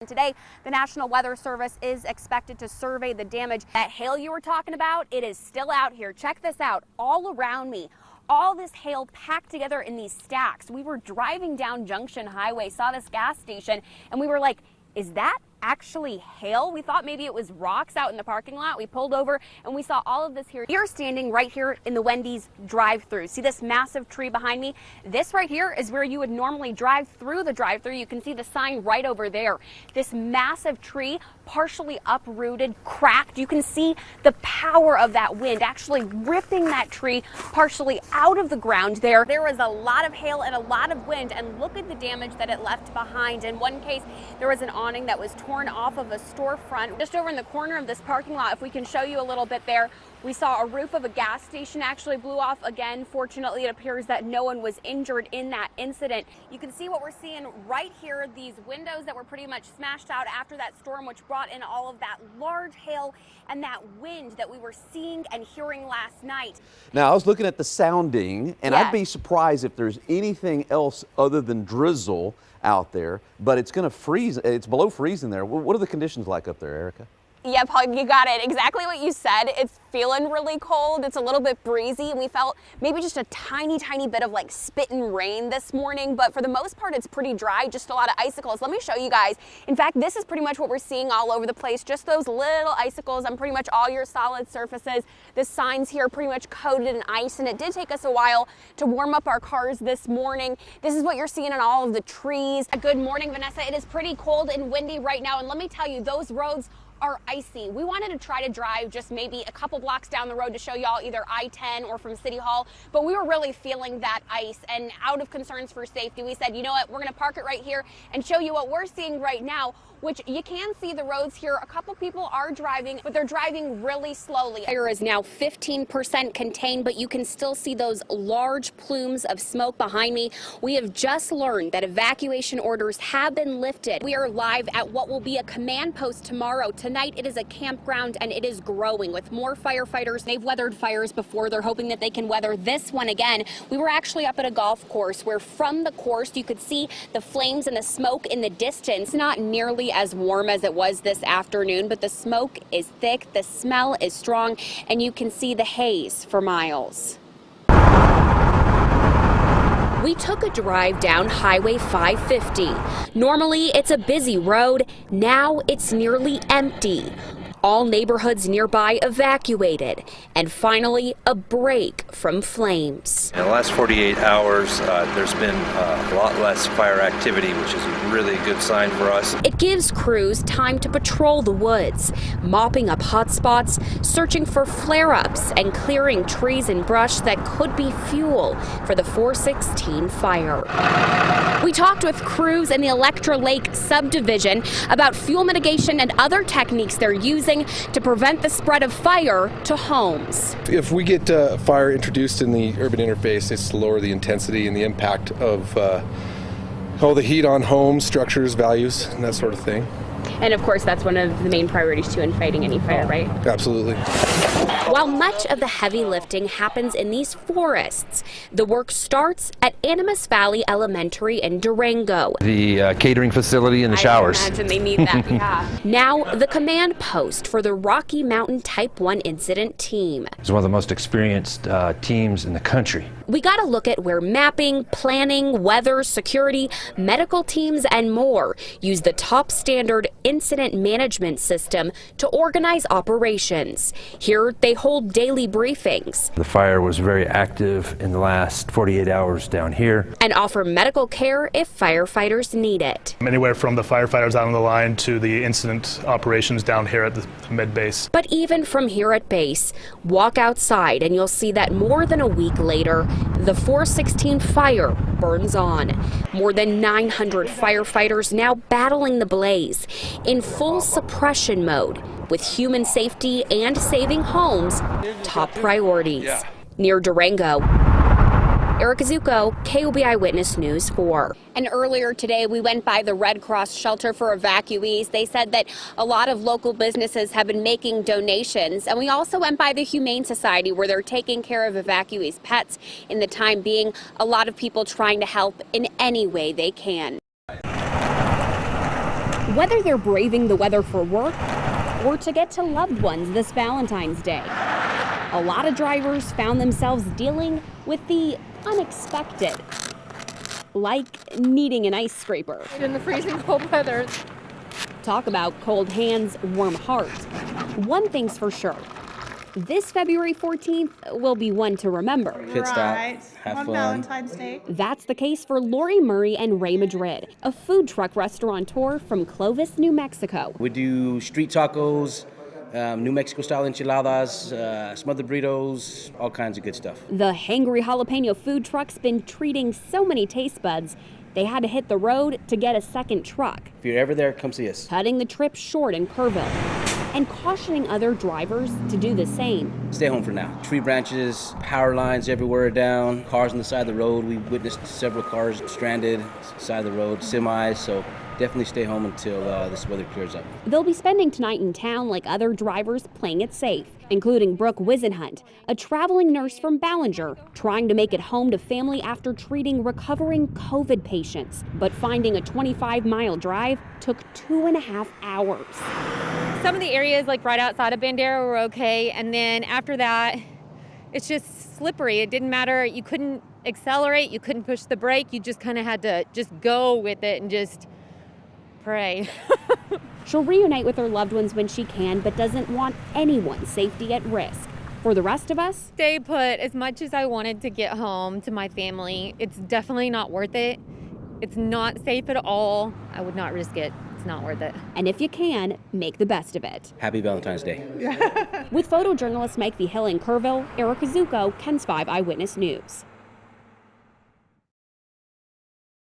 Today, the National Weather Service is expected to survey the damage. That hail you were talking about, it is still out here. Check this out, all around me. All this hail packed together in these stacks. We were driving down Junction Highway, saw this gas station, and we were like, is that actually hail? We thought maybe it was rocks out in the parking lot. We pulled over and we saw all of this here. You're standing right here in the Wendy's drive-thru. See this massive tree behind me? This right here is where you would normally drive through the drive-thru. You can see the sign right over there. This massive tree, partially uprooted, cracked. You can see the power of that wind actually ripping that tree partially out of the ground there. There was a lot of hail and a lot of wind, and look at the damage that it left behind. In one case, there was an awning that was torn off of a storefront. Just over in the corner of this parking lot, if we can show you a little bit there, we saw a roof of a gas station actually blew off again. Fortunately, it appears that no one was injured in that incident. You can see what we're seeing right here, these windows that were pretty much smashed out after that storm, which brought in all of that large hail and that wind that we were seeing and hearing last night. Now, I was looking at the sounding, and I'd be surprised if there's anything else other than drizzle out there, but it's going to freeze. It's below freezing there. What are the conditions like up there, Erica? Yeah, Paul, you got it. Exactly what you said. It's feeling really cold. It's a little bit breezy, and we felt maybe just a tiny bit of like spitting rain this morning, but for the most part, it's pretty dry, just a lot of icicles. Let me show you guys. In fact, this is pretty much what we're seeing all over the place, just those little icicles on pretty much all your solid surfaces. The signs here pretty much coated in ice, and it did take us a while to warm up our cars this morning. This is what you're seeing on all of the trees. Good morning, Vanessa. It is pretty cold and windy right now, and let me tell you, those roads are icy. We wanted to try to drive just maybe a couple blocks down the road to show y'all either I-10 or from City Hall, but we were really feeling that ice, and out of concerns for safety, we said, you know what, we're gonna park it right here and show you what we're seeing right now, which you can see the roads here. A couple people are driving, but they're driving really slowly. Fire is now 15% contained, but you can still see those large plumes of smoke behind me. We have just learned that evacuation orders have been lifted. We are live at what will be a command post tomorrow. Tonight it is a campground, and it is growing with more firefighters. They've weathered fires before. They're hoping that they can weather this one again. We were actually up at a golf course where from the course you could see the flames and the smoke in the distance. Not nearly as warm as it was this afternoon, but the smoke is thick, the smell is strong, and you can see the haze for miles. We took a drive down Highway 550. Normally, it's a busy road. Now it's nearly empty. All neighborhoods nearby evacuated, and finally a break from flames. In the last 48 hours, there's been a lot less fire activity, which is a really good sign for us. It gives crews time to patrol the woods, mopping up hot spots, searching for flare-ups, and clearing trees and brush that could be fuel for the 416 fire. We talked with crews in the Electra Lake subdivision about fuel mitigation and other techniques they're using to prevent the spread of fire to homes. If we get fire introduced in the urban interface, it's to lower the intensity and the impact of all the heat on homes, structures, values, and that sort of thing. And of course, that's one of the main priorities too in fighting any fire, right? Absolutely. While much of the heavy lifting happens in these forests, the work starts at Animas Valley Elementary in Durango. The catering facility and the showers. I imagine they need that, yeah. Now, the command post for the Rocky Mountain Type 1 incident team. It's one of the most experienced teams in the country. We got to look at where mapping, planning, weather, security, medical teams, and more use the top standard incident management system to organize operations. Here, they hold daily briefings. The fire was very active in the last 48 hours down here. And offer medical care if firefighters need it. Anywhere from the firefighters out on the line to the incident operations down here at the mid base. But even from here at base, walk outside and you'll see that more than a week later, the 416 fire burns on. More than 900 firefighters now battling the blaze in full suppression mode, with human safety and saving homes top priorities. Near Durango, Erica Zucco, KOB Eyewitness News 4. And earlier today, we went by the Red Cross shelter for evacuees. They said that a lot of local businesses have been making donations. And we also went by the Humane Society, where they're taking care of evacuees' pets in the time being. A lot of people trying to help in any way they can. whether they're braving the weather for work or to get to loved ones this Valentine's Day. A lot of drivers found themselves dealing with the unexpected, like needing an ice scraper. In the freezing cold weather. Talk about cold hands, warm heart. One thing's for sure. This February 14th will be one to remember. Pit stop, Right. have On fun. Valentine's Day. That's the case for Lori Murray and Ray Madrid, a food truck restaurateur from Clovis, New Mexico. We do street tacos, New Mexico style enchiladas, smothered burritos, all kinds of good stuff. The hangry jalapeno food truck's been treating so many taste buds, they had to hit the road to get a second truck, If you're ever there, come see us. cutting the trip short in Kerrville and cautioning other drivers to do the same. Stay home for now. Tree branches, power lines everywhere down, cars on the side of the road. We witnessed several cars stranded side of the road, semis, so definitely stay home until this weather clears up. They'll be spending tonight in town like other drivers playing it safe, including Brooke Wisenhunt, a traveling nurse from Ballinger, trying to make it home to family after treating recovering COVID patients. But finding a 25-mile drive took 2.5 hours. Some of the areas like right outside of Bandera were okay, and then after that, it's just slippery. It didn't matter. You couldn't accelerate. You couldn't push the brake. You just kind of had to just go with it and just pray. She'll reunite with her loved ones when she can, but doesn't want anyone's safety at risk. For the rest of us, Stay put. As much as I wanted to get home to my family, it's definitely not worth it. It's not safe at all. I would not risk it. It's not worth it. and if you can, make the best of it. Happy Valentine's Day. With photojournalist Mike V. Hill in Kerrville, Erica Zucco, KENS 5 Eyewitness News.